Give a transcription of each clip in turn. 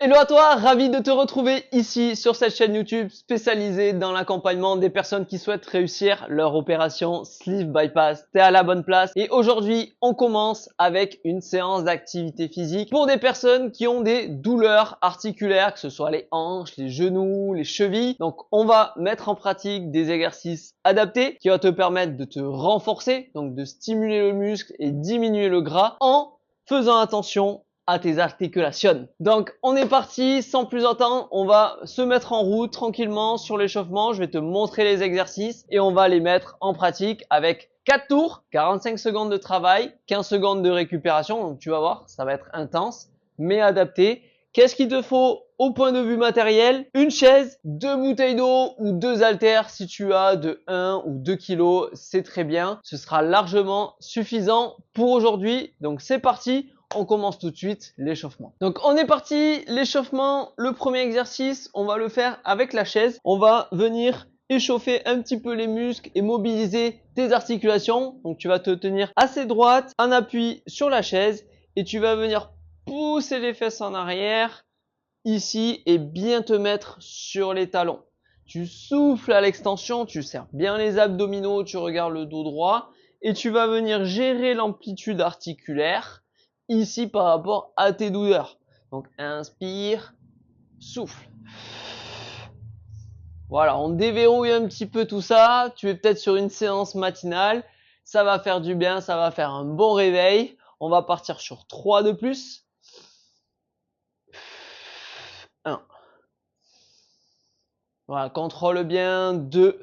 Hello à toi, ravi de te retrouver ici sur cette chaîne YouTube spécialisée dans l'accompagnement des personnes qui souhaitent réussir leur opération Sleeve Bypass. T'es à la bonne place et aujourd'hui on commence avec une séance d'activité physique pour des personnes qui ont des douleurs articulaires, que ce soit les hanches, les genoux, les chevilles. Donc on va mettre en pratique des exercices adaptés qui vont te permettre de te renforcer, donc de stimuler le muscle et diminuer le gras en faisant attention à tes articulations. Donc on est parti, sans plus attendre, on va se mettre en route tranquillement sur l'échauffement. Je vais te montrer les exercices et on va les mettre en pratique avec 4 tours, 45 secondes de travail, 15 secondes de récupération. Donc tu vas voir, ça va être intense, mais adapté. Qu'est-ce qu'il te faut au point de vue matériel? Une chaise, 2 bouteilles d'eau ou 2 haltères si tu as de 1 ou 2 kilos, c'est très bien. Ce sera largement suffisant pour aujourd'hui. Donc c'est parti. On commence tout de suite l'échauffement. Donc on est parti, l'échauffement, le premier exercice, on va le faire avec la chaise. On va venir échauffer un petit peu les muscles et mobiliser tes articulations. Donc tu vas te tenir assez droite, en appui sur la chaise et tu vas venir pousser les fesses en arrière ici et bien te mettre sur les talons. Tu souffles à l'extension, tu serres bien les abdominaux, tu regardes le dos droit et tu vas venir gérer l'amplitude articulaire ici par rapport à tes douleurs. Donc inspire, souffle. Voilà, on déverrouille un petit peu tout ça. Tu es peut-être sur une séance matinale. Ça va faire du bien, ça va faire un bon réveil. On va partir sur 3 de plus. 1. Voilà, contrôle bien. 2.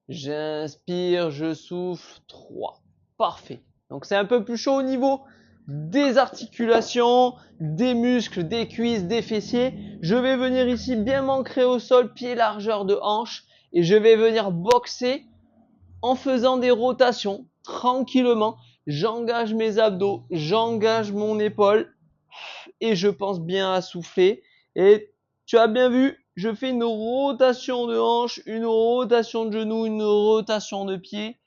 J'inspire, je souffle. 3. Parfait. Donc c'est un peu plus chaud au niveau des articulations, des muscles, des cuisses, des fessiers. Je vais venir ici bien m'ancrer au sol, pied largeur de hanche. Et je vais venir boxer en faisant des rotations tranquillement. J'engage mes abdos, j'engage mon épaule et je pense bien à souffler. Et tu as bien vu, je fais une rotation de hanche, une rotation de genou, une rotation de pied.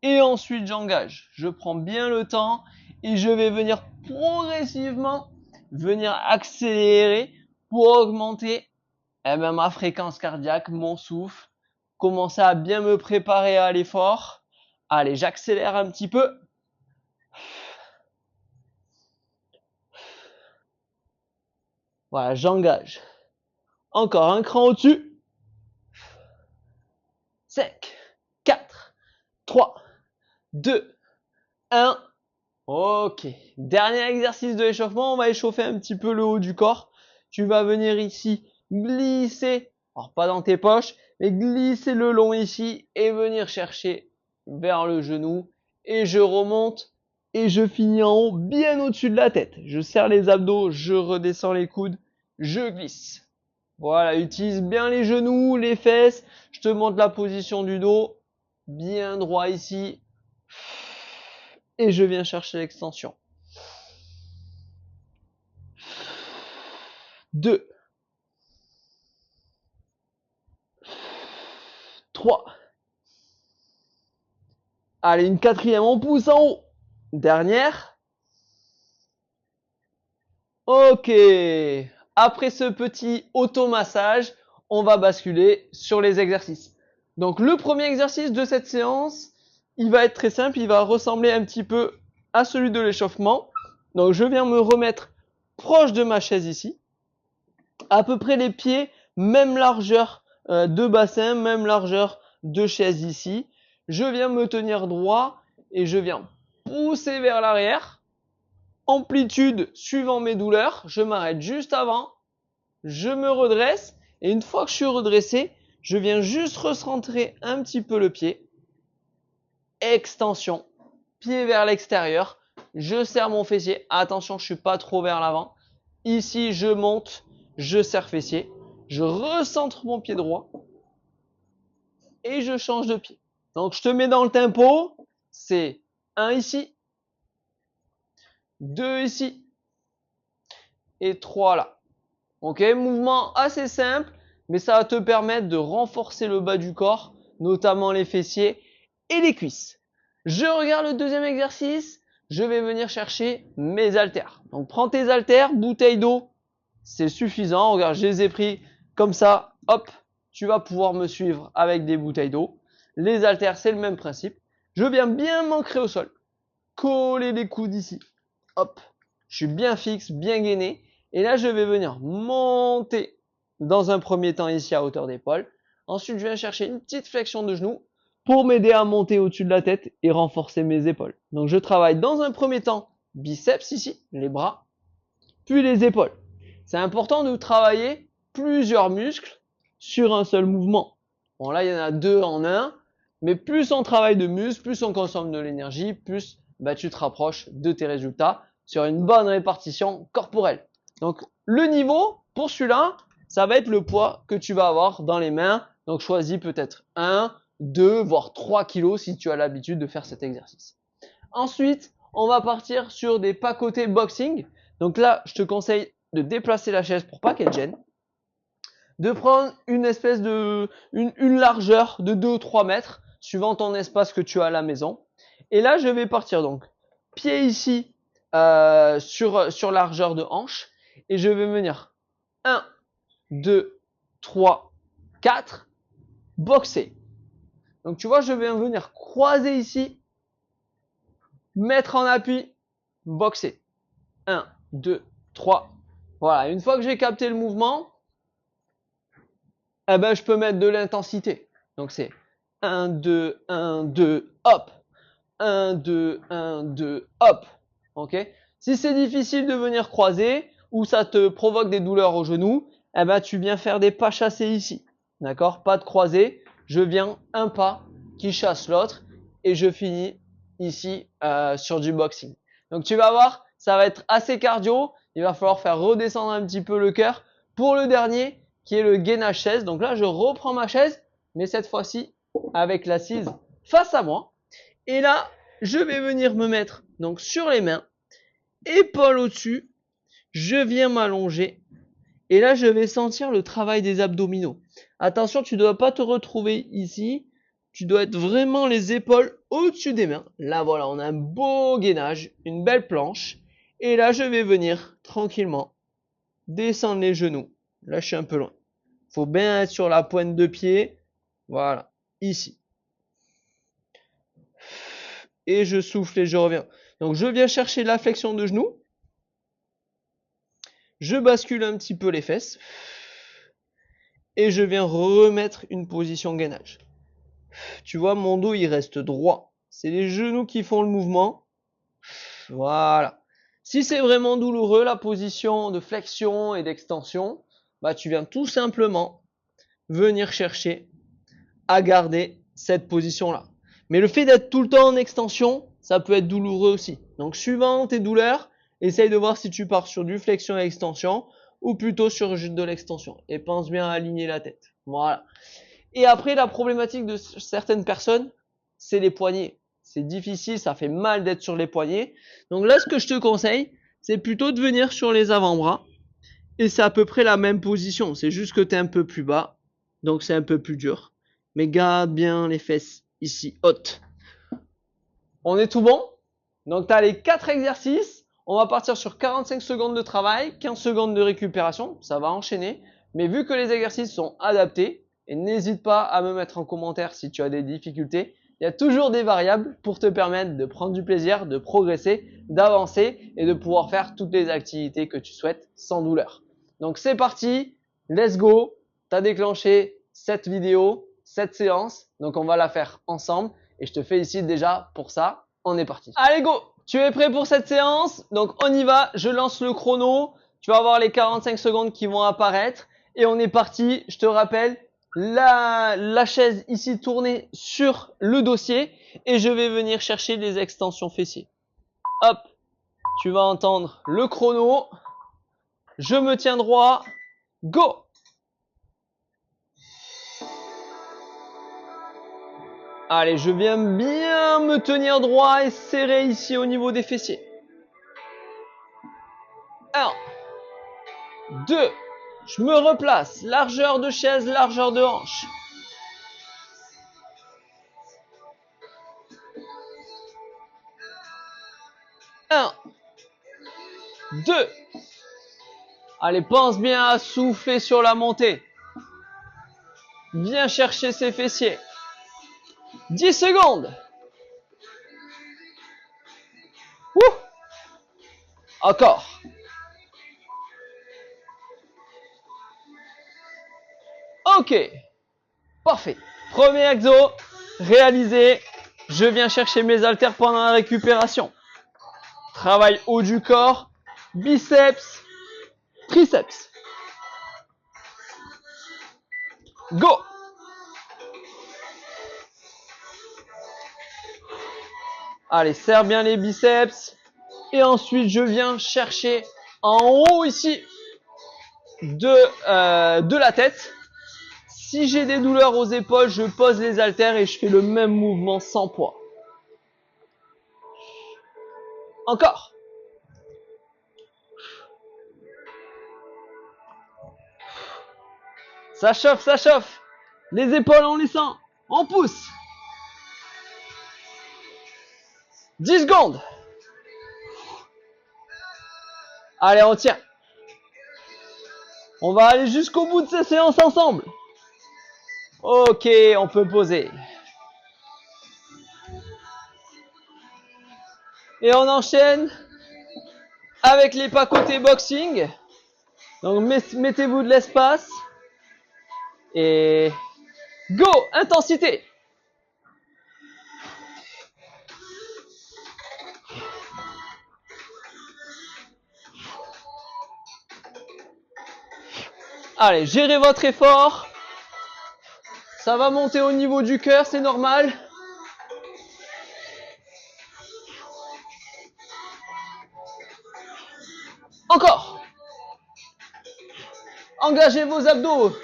Et ensuite j'engage. Je prends bien le temps et je vais venir progressivement venir accélérer pour augmenter ma fréquence cardiaque, mon souffle, commencer à bien me préparer à l'effort. Allez, j'accélère un petit peu. Voilà, j'engage. Encore un cran au-dessus. 5, 4, 3, 2, 1. Ok. Dernier exercice de l'échauffement. On va échauffer un petit peu le haut du corps. Tu vas venir ici glisser. Alors pas dans tes poches, mais glisser le long ici et venir chercher vers le genou. Et je remonte et je finis en haut, bien au-dessus de la tête. Je serre les abdos, je redescends les coudes, je glisse. Voilà, utilise bien les genoux, les fesses. Je te montre la position du dos. Bien droit ici. Et je viens chercher l'extension. 2, 3. Allez, une quatrième, on pousse en haut. Dernière. Ok. Après ce petit automassage, on va basculer sur les exercices. Donc le premier exercice de cette séance, il va être très simple, il va ressembler un petit peu à celui de l'échauffement. Donc je viens me remettre proche de ma chaise ici, à peu près les pieds, même largeur de bassin, même largeur de chaise ici. Je viens me tenir droit et je viens pousser vers l'arrière. Amplitude suivant mes douleurs, je m'arrête juste avant, je me redresse et une fois que je suis redressé, je viens juste recentrer un petit peu le pied. Extension, pied vers l'extérieur, je serre mon fessier, attention je suis pas trop vers l'avant. Ici je monte, je serre fessier, je recentre mon pied droit et je change de pied. Donc je te mets dans le tempo, c'est 1 ici, 2 ici et 3 là. Ok, mouvement assez simple, mais ça va te permettre de renforcer le bas du corps, notamment les fessiers et les cuisses. Je regarde le deuxième exercice, je vais venir chercher mes haltères. Donc prends tes haltères, bouteille d'eau c'est suffisant. Regarde, je les ai pris comme ça. Hop, tu vas pouvoir me suivre avec des bouteilles d'eau. Les haltères, c'est le même principe. Je viens bien m'ancrer au sol. Coller les coudes ici. Hop, je suis bien fixe, bien gainé. Et là, je vais venir monter dans un premier temps ici à hauteur d'épaule. Ensuite, je viens chercher une petite flexion de genou pour m'aider à monter au-dessus de la tête et renforcer mes épaules. Donc, je travaille dans un premier temps biceps ici, les bras, puis les épaules. C'est important de travailler plusieurs muscles sur un seul mouvement. Bon, là, il y en a deux en un, mais plus on travaille de muscles, plus on consomme de l'énergie, plus tu te rapproches de tes résultats sur une bonne répartition corporelle. Donc, le niveau, pour celui-là, ça va être le poids que tu vas avoir dans les mains. Donc, choisis peut-être 1, 2, voire 3 kilos si tu as l'habitude de faire cet exercice. Ensuite, on va partir sur des pas côté boxing. Donc là, je te conseille de déplacer la chaise pour pas qu'elle gêne. De prendre une espèce de une largeur de 2 ou 3 mètres, suivant ton espace que tu as à la maison. Et là, je vais partir donc pied ici sur largeur de hanche. Et je vais venir 1, 2, 3, 4, boxer. Donc tu vois, je vais venir croiser ici, mettre en appui, boxer. 1, 2, 3. Voilà, une fois que j'ai capté le mouvement, je peux mettre de l'intensité. Donc c'est 1, 2, 1, 2, hop. 1, 2, 1, 2, hop. Ok. Si c'est difficile de venir croiser ou ça te provoque des douleurs au genou, tu viens faire des pas chassés ici. D'accord? Pas de croisé. Je viens un pas qui chasse l'autre et je finis ici sur du boxing. Donc tu vas voir, ça va être assez cardio. Il va falloir faire redescendre un petit peu le cœur pour le dernier qui est le gainage chaise. Donc là, je reprends ma chaise, mais cette fois-ci avec l'assise face à moi. Et là, je vais venir me mettre donc sur les mains, épaules au-dessus. Je viens m'allonger. Et là, je vais sentir le travail des abdominaux. Attention, tu ne dois pas te retrouver ici. Tu dois être vraiment les épaules au-dessus des mains. Là, voilà, on a un beau gainage, une belle planche. Et là, je vais venir tranquillement descendre les genoux. Là, je suis un peu loin. Faut bien être sur la pointe de pied. Voilà, ici. Et je souffle et je reviens. Donc, je viens chercher la flexion de genou. Je bascule un petit peu les fesses. Et je viens remettre une position gainage. Tu vois, mon dos, il reste droit. C'est les genoux qui font le mouvement. Voilà. Si c'est vraiment douloureux, la position de flexion et d'extension, tu viens tout simplement venir chercher à garder cette position-là. Mais le fait d'être tout le temps en extension, ça peut être douloureux aussi. Donc, suivant tes douleurs, essaye de voir si tu pars sur du flexion et extension ou plutôt sur de l'extension. Et pense bien à aligner la tête. Voilà. Et après, la problématique de certaines personnes, c'est les poignets. C'est difficile, ça fait mal d'être sur les poignets. Donc là, ce que je te conseille, c'est plutôt de venir sur les avant-bras. Et c'est à peu près la même position. C'est juste que tu es un peu plus bas. Donc c'est un peu plus dur. Mais garde bien les fesses ici, hautes. On est tout bon? Donc tu as les 4 exercices. On va partir sur 45 secondes de travail, 15 secondes de récupération. Ça va enchaîner. Mais vu que les exercices sont adaptés, et n'hésite pas à me mettre en commentaire si tu as des difficultés. Il y a toujours des variables pour te permettre de prendre du plaisir, de progresser, d'avancer et de pouvoir faire toutes les activités que tu souhaites sans douleur. Donc c'est parti, let's go. Tu as déclenché cette vidéo, cette séance. Donc on va la faire ensemble et je te félicite déjà pour ça. On est parti. Allez go! Tu es prêt pour cette séance? Donc on y va, je lance le chrono. Tu vas voir les 45 secondes qui vont apparaître. Et on est parti, je te rappelle, la chaise ici tournée sur le dossier et je vais venir chercher les extensions fessiers. Hop, tu vas entendre le chrono. Je me tiens droit. Go! Allez, je viens bien me tenir droit et serrer ici au niveau des fessiers. 1, 2, je me replace. Largeur de chaise, largeur de hanche. 1, 2, Allez, pense bien à souffler sur la montée. Viens chercher ses fessiers. 10 secondes. Ouh. Encore. Ok. Parfait. Premier exo réalisé. Je viens chercher mes haltères pendant la récupération. Travail haut du corps. Biceps. Triceps. Go. Allez, serre bien les biceps. Et ensuite, je viens chercher en haut ici de la tête. Si j'ai des douleurs aux épaules, je pose les haltères et je fais le même mouvement sans poids. Encore. Ça chauffe, ça chauffe. Les épaules, on les sent. On pousse. 10 secondes. Allez, on tient. On va aller jusqu'au bout de ces séances ensemble. Ok, on peut poser. Et on enchaîne avec les pas côté boxing. Donc mettez-vous de l'espace. Et go, intensité. Allez, gérez votre effort. Ça va monter au niveau du cœur, c'est normal. Encore. Engagez vos abdos.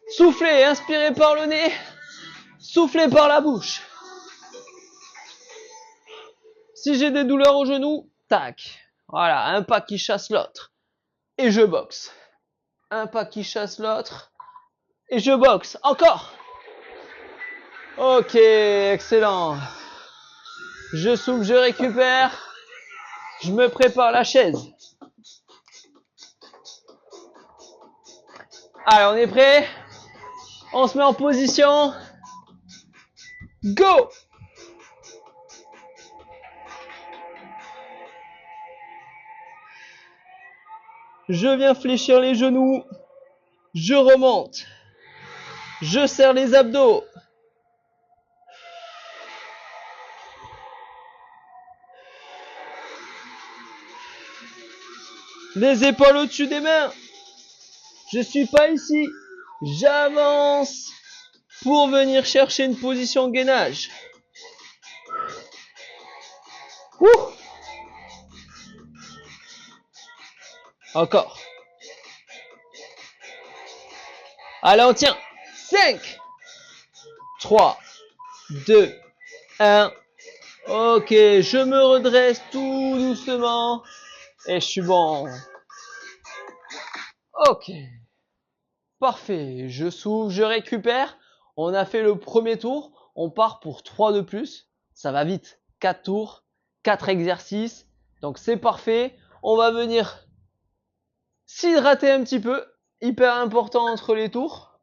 Soufflez, inspirez par le nez. Soufflez par la bouche. Si j'ai des douleurs au genou, tac. Voilà, un pas qui chasse l'autre. Et je boxe. Un pas qui chasse l'autre. Et je boxe. Encore. Ok, excellent. Je souffle, je récupère. Je me prépare la chaise. Allez, on est prêt? On se met en position. Go! Je viens fléchir les genoux. Je remonte. Je serre les abdos. Les épaules au-dessus des mains. Je suis pas ici. J'avance pour venir chercher une position gainage. Ouh. Encore. Allez, on tient. 5, 3, 2, 1. Ok, je me redresse tout doucement. Et je suis bon. Ok. Parfait. Je souffle, je récupère. On a fait le premier tour. On part pour 3 de plus. Ça va vite. 4 tours, 4 exercices. Donc c'est parfait. On va venir s'hydrater un petit peu. Hyper important entre les tours.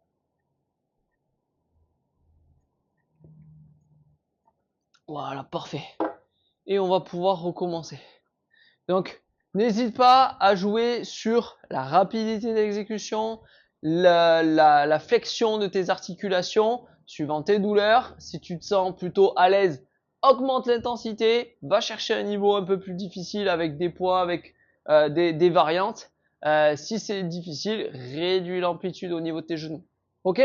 Voilà, parfait. Et on va pouvoir recommencer. Donc, n'hésite pas à jouer sur la rapidité d'exécution, la flexion de tes articulations, suivant tes douleurs. Si tu te sens plutôt à l'aise, augmente l'intensité, va chercher un niveau un peu plus difficile avec des poids, avec des variantes. Si c'est difficile, réduis l'amplitude au niveau de tes genoux. Ok?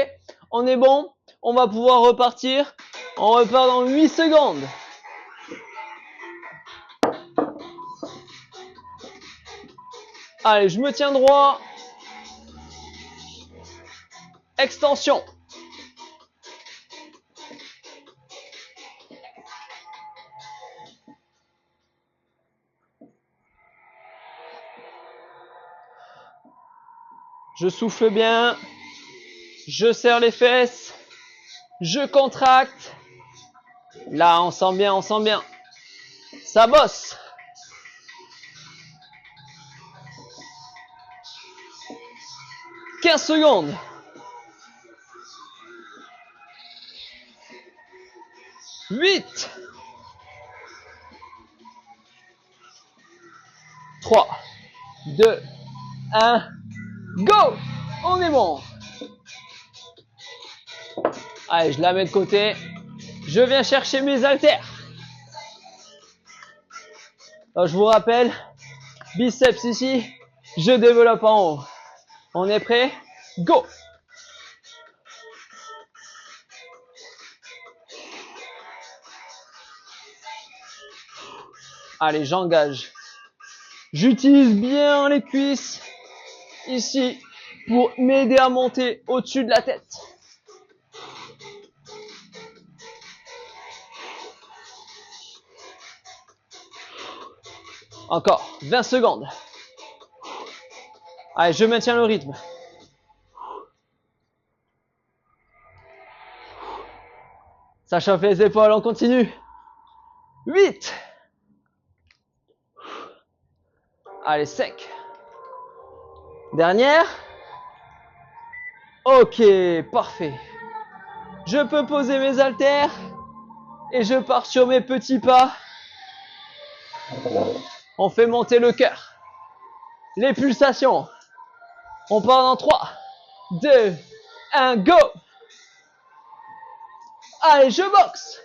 On est bon? On va pouvoir repartir. On repart dans 8 secondes. Allez, je me tiens droit. Extension. Je souffle bien. Je serre les fesses. Je contracte. Là, on sent bien, on sent bien. Ça bosse. 15 secondes. 8. 3, 2, 1, go! On est bon. Allez, je la mets de côté. Je viens chercher mes haltères. Alors, je vous rappelle, biceps ici, je développe en haut. On est prêt? Go! Allez, j'engage. J'utilise bien les cuisses ici pour m'aider à monter au-dessus de la tête. Encore 20 secondes. Allez, je maintiens le rythme. Ça chauffe les épaules, on continue. 8. Allez, sec. Dernière. Ok, parfait. Je peux poser mes haltères et je pars sur mes petits pas. On fait monter le cœur. Les pulsations. On part dans 3, 2, 1, go! Allez, je boxe.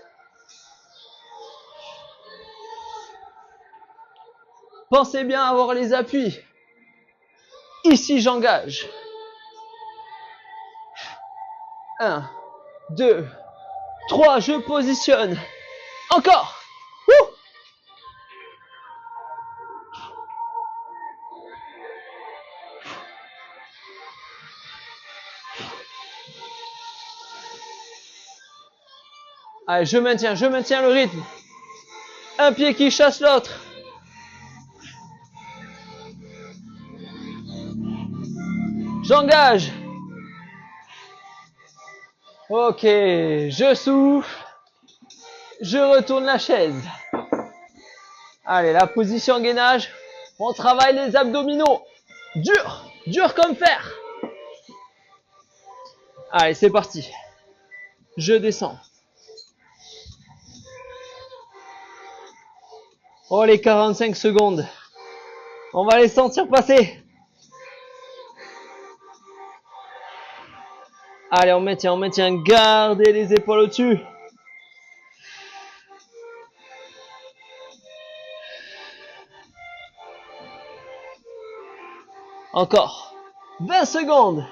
Pensez bien à avoir les appuis. Ici, j'engage. 1, 2, 3, je positionne. Encore. Wouh! Allez, je maintiens le rythme. Un pied qui chasse l'autre. J'engage. Ok, je souffle. Je retourne la chaise. Allez, la position gainage. On travaille les abdominaux. Dur, dur comme fer. Allez, c'est parti. Je descends. Oh, les 45 secondes. On va les sentir passer. Allez, on maintient. Gardez les épaules au-dessus. Encore 20 secondes.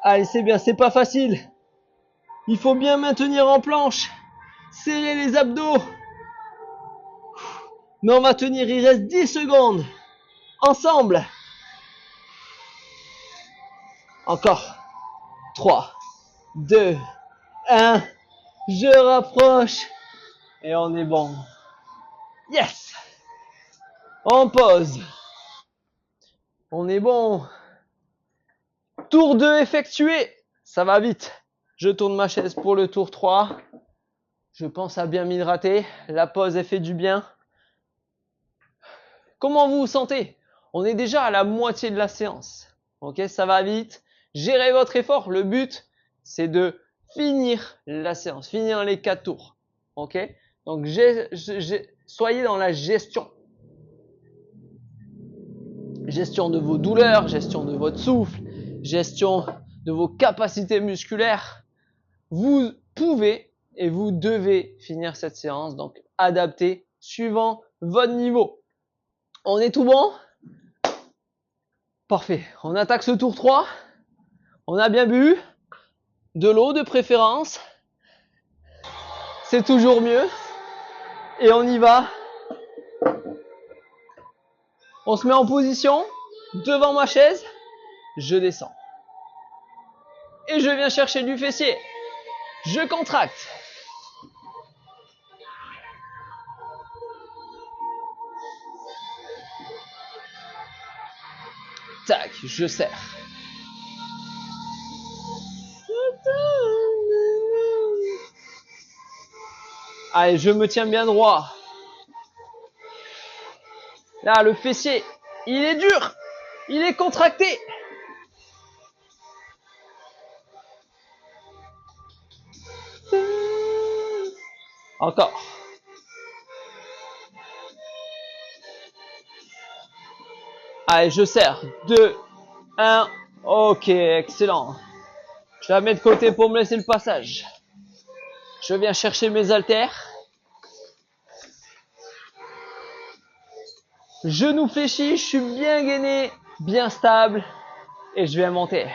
Allez, c'est bien, c'est pas facile. Il faut bien maintenir en planche. Serrer les abdos. Mais on va tenir, il reste 10 secondes. Ensemble. Encore 3, 2, 1. Je rapproche. Et on est bon. Yes! On pose. On est bon. Tour 2 effectué. Ça va vite. Je tourne ma chaise pour le tour 3. Je pense à bien m'hydrater. La pause, elle fait du bien. Comment vous vous sentez? On est déjà à la moitié de la séance. Ok, ça va vite. Gérez votre effort. Le but, c'est de finir la séance, finir les 4 tours. Ok? Donc, soyez dans la gestion. Gestion de vos douleurs, gestion de votre souffle, gestion de vos capacités musculaires. Vous pouvez et vous devez finir cette séance, donc adaptez suivant votre niveau. On est tout bon? Parfait. On attaque ce tour 3. On a bien bu. De l'eau de préférence. C'est toujours mieux. Et on y va. On se met en position devant ma chaise. Je descends. Et je viens chercher du fessier. Je contracte. Tac, je serre. Allez, je me tiens bien droit. Là, le fessier, il est dur. Il est contracté. Encore. Allez, je serre. 2, 1. Ok, excellent. Je la mets de côté pour me laisser le passage. Je viens chercher mes haltères. Genou fléchi, je suis bien gainé, bien stable. Et je viens monter.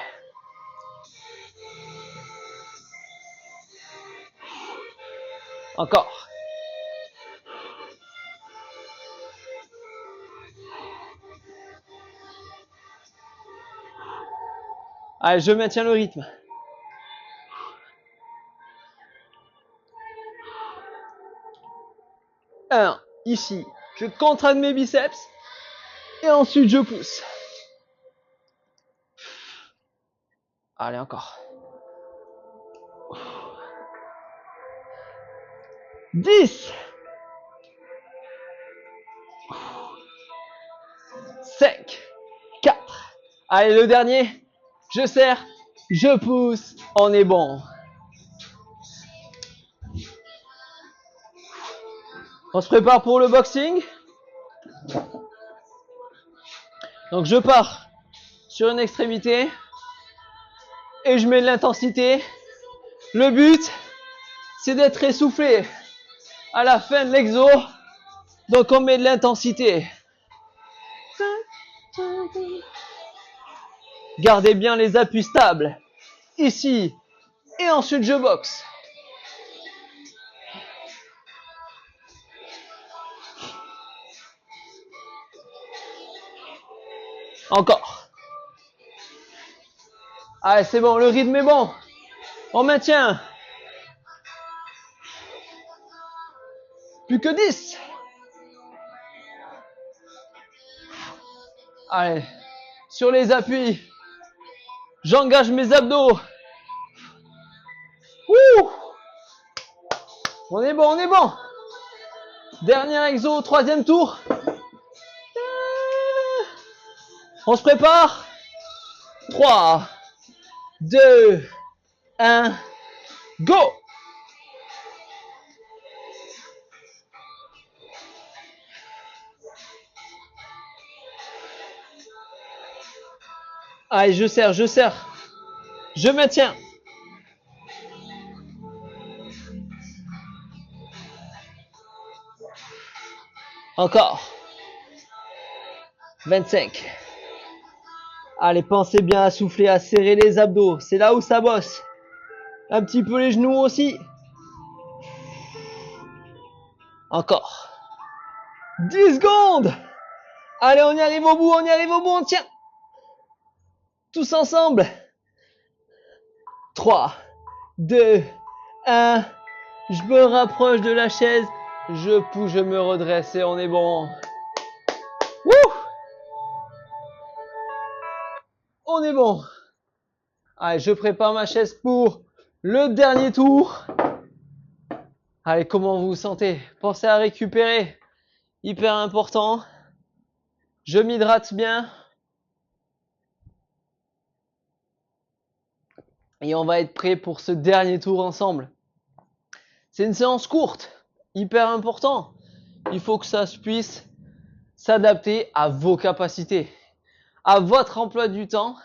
Encore. Allez, je maintiens le rythme. Un, ici, je contracte mes biceps. Et ensuite, je pousse. Allez, encore. 10. 5. 4. Allez, le dernier. Je serre. Je pousse. On est bon. On se prépare pour le boxing. Donc, je pars sur une extrémité. Et je mets de l'intensité. Le but, c'est d'être essoufflé à la fin de l'exo. Donc, on met de l'intensité. Gardez bien les appuis stables. Ici. Et ensuite, je boxe. Encore. Allez, c'est bon, le rythme est bon. On maintient. Plus que 10. Allez, sur les appuis. J'engage mes abdos. Ouh! On est bon, on est bon. Dernier exo, troisième tour. On se prépare. 3, 2, 1, go! Allez, je serre, je serre. Je maintiens. Encore. 25. Allez, pensez bien à souffler, à serrer les abdos. C'est là où ça bosse. Un petit peu les genoux aussi. Encore. 10 secondes. Allez, on y arrive au bout, on y arrive au bout, on tient. Tous ensemble. 3, 2, 1. Je me rapproche de la chaise. Je pousse, je me redresse et on est bon. Wouh! On est bon. Allez, je prépare ma chaise pour le dernier tour. Allez, comment vous vous sentez? Pensez à récupérer. Hyper important. Je m'hydrate bien. Et on va être prêt pour ce dernier tour ensemble. C'est une séance courte. Hyper important. Il faut que ça puisse s'adapter à vos capacités, à votre emploi du temps.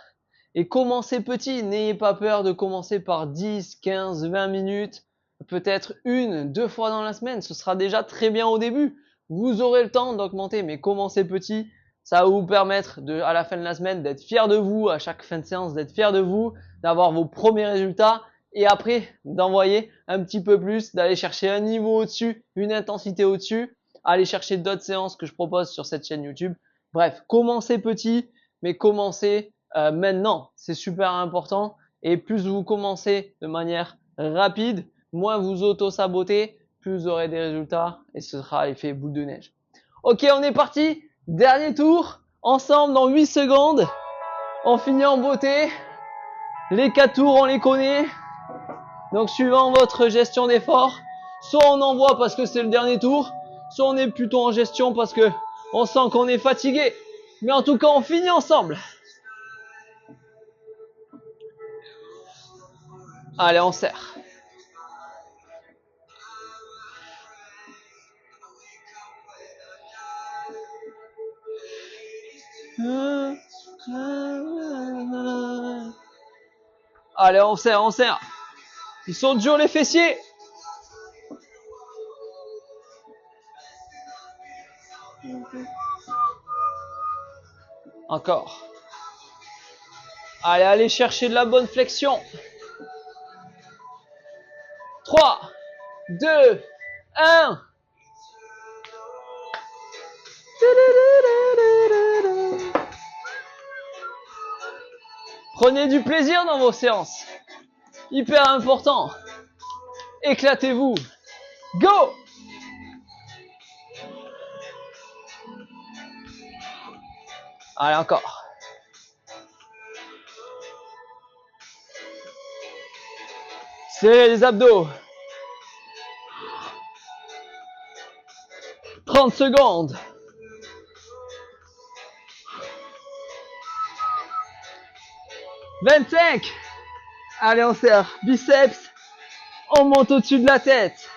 Et commencez petit. N'ayez pas peur de commencer par 10, 15, 20 minutes. Peut-être 1, 2 fois dans la semaine. Ce sera déjà très bien au début. Vous aurez le temps d'augmenter, mais commencez petit. Ça va vous permettre à la fin de la semaine d'être fier de vous, à chaque fin de séance d'être fier de vous, d'avoir vos premiers résultats et après d'envoyer un petit peu plus, d'aller chercher un niveau au-dessus, une intensité au-dessus, aller chercher d'autres séances que je propose sur cette chaîne YouTube. Bref, commencez petit, mais commencez maintenant. C'est super important et plus vous commencez de manière rapide, moins vous auto-sabotez, plus vous aurez des résultats et ce sera l'effet boule de neige. Ok, on est parti. Dernier tour, ensemble dans 8 secondes. On finit en beauté. Les 4 tours, on les connaît. Donc, suivant votre gestion d'effort, soit on envoie parce que c'est le dernier tour, soit on est plutôt en gestion parce que on sent qu'on est fatigué. Mais en tout cas, on finit ensemble. Allez, on serre. Allez, on serre, on serre. Ils sont durs les fessiers. Encore. Allez, allez chercher de la bonne flexion. 3, 2, 1. Prenez du plaisir dans vos séances. Hyper important. Éclatez-vous. Go! Allez, encore. Serrez les abdos. 30 secondes. 25. Allez, on serre. Biceps. On monte au-dessus de la tête.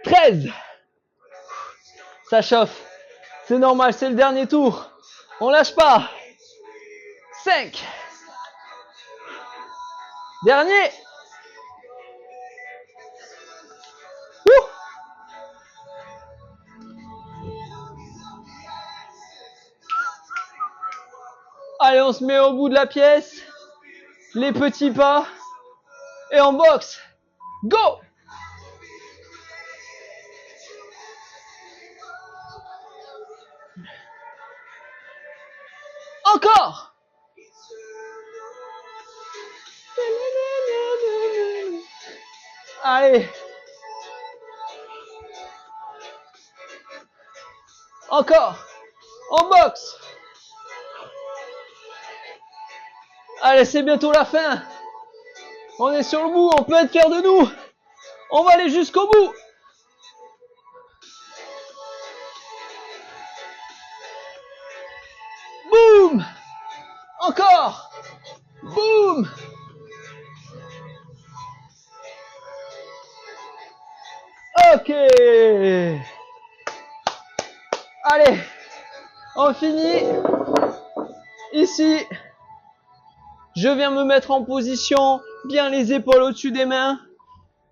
13. Ça chauffe. C'est normal, c'est le dernier tour. On lâche pas. 5. Dernier. Ouh. Allez, on se met au bout de la pièce. Les petits pas. Et on boxe. Go! Encore! Allez! Encore! On boxe! Allez, c'est bientôt la fin! On est sur le bout, on peut être fier de nous! On va aller jusqu'au bout! Boum! Encore! Boum! Ok! Allez! On finit! Ici! Je viens me mettre en position, bien les épaules au-dessus des mains.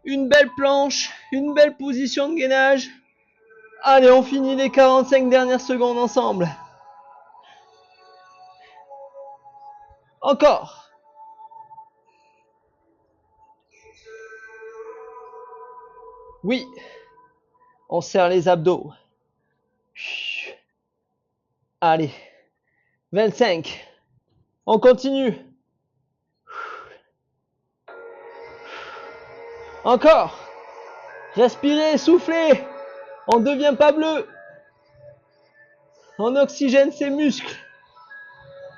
Une belle planche, une belle position de gainage. Allez, on finit les 45 dernières secondes ensemble. Encore. Oui. On serre les abdos. Allez. 25. On continue. Encore. Respirez, soufflez. On ne devient pas bleu. On oxygène ses muscles.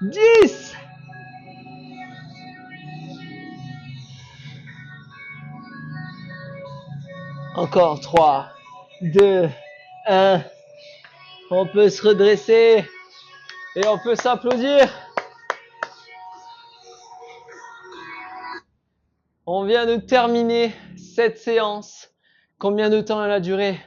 10. Encore 3, 2, 1. On peut se redresser et on peut s'applaudir. On vient de terminer cette séance. Combien de temps elle a duré?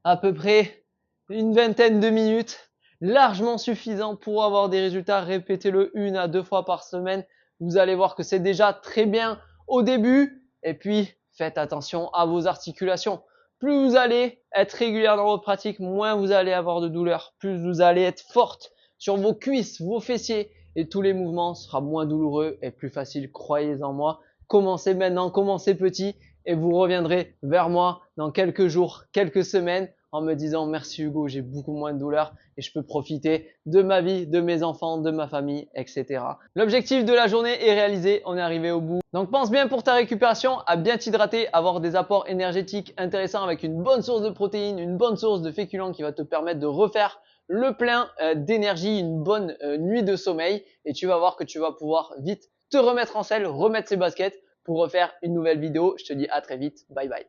À peu près une vingtaine de minutes. Largement suffisant pour avoir des résultats. Répétez-le 1 à 2 fois par semaine. Vous allez voir que c'est déjà très bien au début. Et puis, faites attention à vos articulations. Plus vous allez être régulière dans votre pratique, moins vous allez avoir de douleur. Plus vous allez être forte sur vos cuisses, vos fessiers. Et tous les mouvements seront moins douloureux et plus faciles. Croyez en moi. Commencez maintenant, commencez petit. Et vous reviendrez vers moi dans quelques jours, quelques semaines en me disant merci Hugo, j'ai beaucoup moins de douleur et je peux profiter de ma vie, de mes enfants, de ma famille, etc. L'objectif de la journée est réalisé, on est arrivé au bout. Donc pense bien pour ta récupération à bien t'hydrater, avoir des apports énergétiques intéressants avec une bonne source de protéines, une bonne source de féculents qui va te permettre de refaire le plein d'énergie, une bonne nuit de sommeil et tu vas voir que tu vas pouvoir vite te remettre en selle, remettre ses baskets pour refaire une nouvelle vidéo. Je te dis à très vite, bye bye.